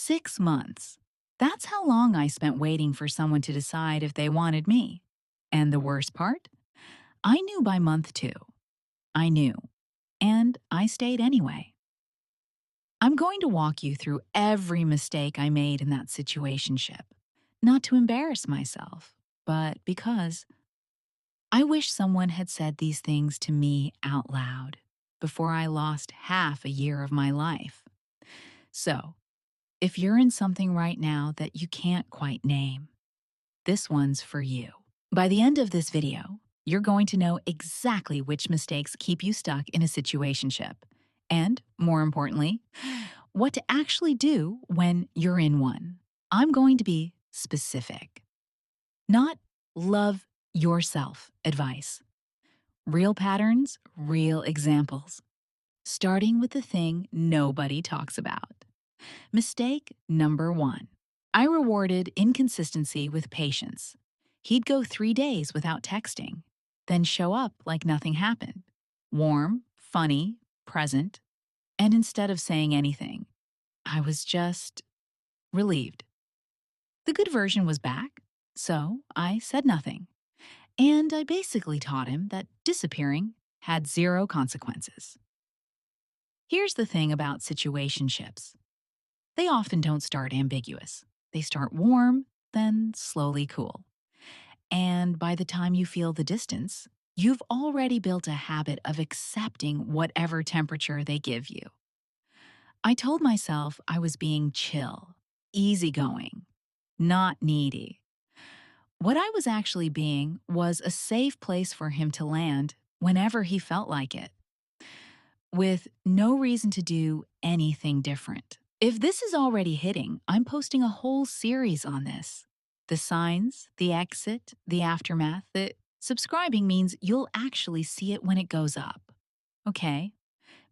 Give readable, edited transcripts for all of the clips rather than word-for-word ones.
6 months. That's how long I spent waiting for someone to decide if they wanted me. And the worst part? I knew by month 2. I knew. And I stayed anyway. I'm going to walk you through every mistake I made in that situationship. Not to embarrass myself, but because I wish someone had said these things to me out loud before I lost half a year of my life. So, if you're in something right now that you can't quite name, this one's for you. By the end of this video, you're going to know exactly which mistakes keep you stuck in a situationship, and, more importantly, what to actually do when you're in one. I'm going to be specific, not love yourself advice. Real patterns, real examples. Starting with the thing nobody talks about. Mistake number 1. I rewarded inconsistency with patience. He'd go 3 days without texting, then show up like nothing happened. Warm, funny, present, and instead of saying anything, I was just relieved. The good version was back, so I said nothing. And I basically taught him that disappearing had 0 consequences. Here's the thing about situationships. They often don't start ambiguous. They start warm, then slowly cool. And by the time you feel the distance, you've already built a habit of accepting whatever temperature they give you. I told myself I was being chill, easygoing, not needy. What I was actually being was a safe place for him to land whenever he felt like it, with no reason to do anything different. If this is already hitting, I'm posting a whole series on this. The signs, the exit, the aftermath. The subscribing means you'll actually see it when it goes up. Okay,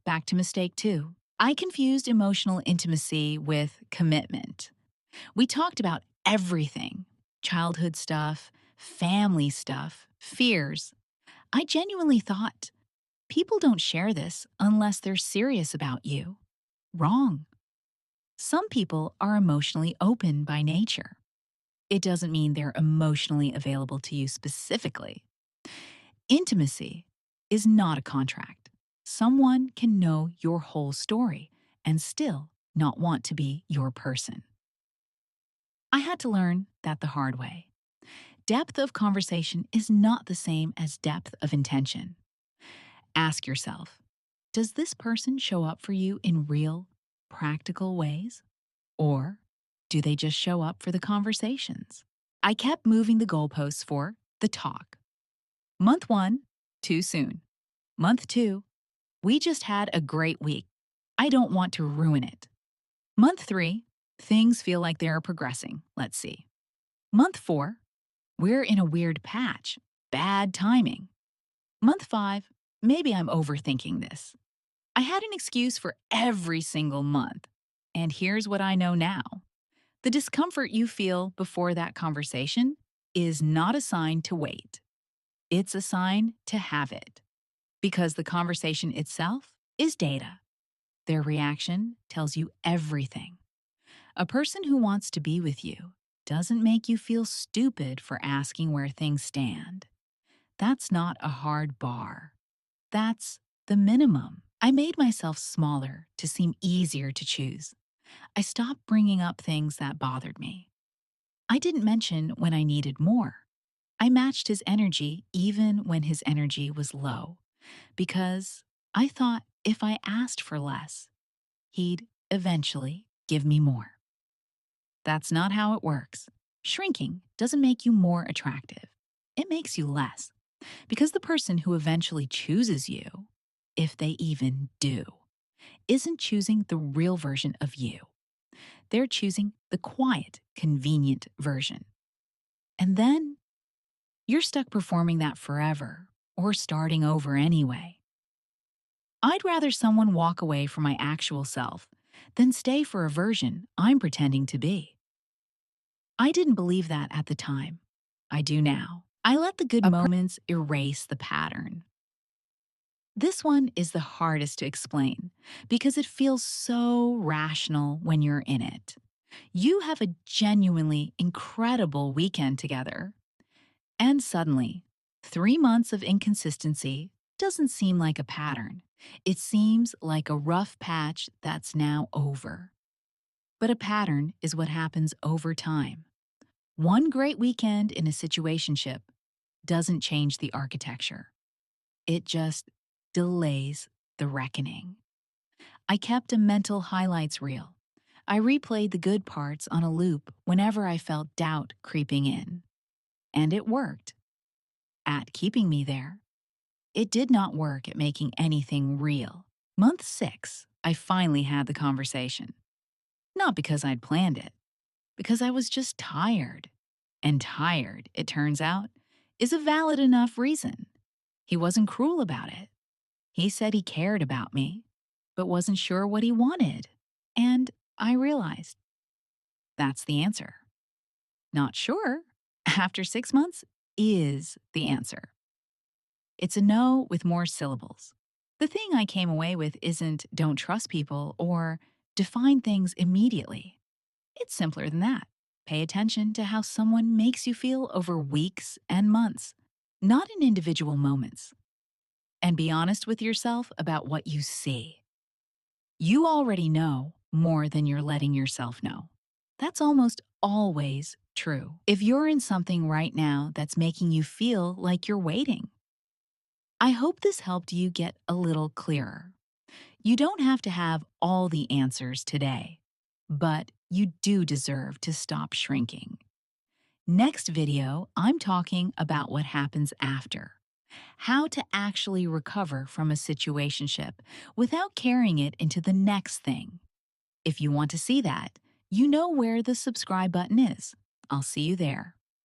back to mistake 2. I confused emotional intimacy with commitment. We talked about everything: childhood stuff, family stuff, fears. I genuinely thought people don't share this unless they're serious about you. Wrong. Some people are emotionally open by nature. It doesn't mean they're emotionally available to you specifically. Intimacy is not a contract. Someone can know your whole story and still not want to be your person. I had to learn that the hard way. Depth of conversation is not the same as depth of intention. Ask yourself, does this person show up for you in real, practical ways? Or do they just show up for the conversations? I kept moving the goalposts for the talk. Month 1, too soon. Month 2, we just had a great week. I don't want to ruin it. Month 3, things feel like they are progressing. Let's see. Month 4, we're in a weird patch. Bad timing. Month 5, maybe I'm overthinking this. I had an excuse for every single month. And here's what I know now. The discomfort you feel before that conversation is not a sign to wait. It's a sign to have it. Because the conversation itself is data. Their reaction tells you everything. A person who wants to be with you doesn't make you feel stupid for asking where things stand. That's not a hard bar. That's the minimum. I made myself smaller to seem easier to choose. I stopped bringing up things that bothered me. I didn't mention when I needed more. I matched his energy even when his energy was low, because I thought if I asked for less, he'd eventually give me more. That's not how it works. Shrinking doesn't make you more attractive. It makes you less, because the person who eventually chooses you, if they even do, isn't choosing the real version of you. They're choosing the quiet, convenient version. And then you're stuck performing that forever or starting over anyway. I'd rather someone walk away from my actual self than stay for a version I'm pretending to be. I didn't believe that at the time. I do now. I let the good moments erase the pattern. This one is the hardest to explain because it feels so rational when you're in it. You have a genuinely incredible weekend together. And suddenly, 3 months of inconsistency doesn't seem like a pattern. It seems like a rough patch that's now over. But a pattern is what happens over time. One great weekend in a situationship doesn't change the architecture. It just delays the reckoning. I kept a mental highlights reel. I replayed the good parts on a loop whenever I felt doubt creeping in. And it worked at keeping me there. It did not work at making anything real. Month 6, I finally had the conversation. Not because I'd planned it, because I was just tired. And tired, it turns out, is a valid enough reason. He wasn't cruel about it. He said he cared about me, but wasn't sure what he wanted. And I realized that's the answer. Not sure, after 6 months, is the answer. It's a no with more syllables. The thing I came away with isn't don't trust people or define things immediately. It's simpler than that. Pay attention to how someone makes you feel over weeks and months, not in individual moments. And be honest with yourself about what you see. You already know more than you're letting yourself know. That's almost always true. If you're in something right now that's making you feel like you're waiting, I hope this helped you get a little clearer. You don't have to have all the answers today, but you do deserve to stop shrinking. Next video, I'm talking about what happens after. How to actually recover from a situationship without carrying it into the next thing. If you want to see that, you know where the subscribe button is. I'll see you there.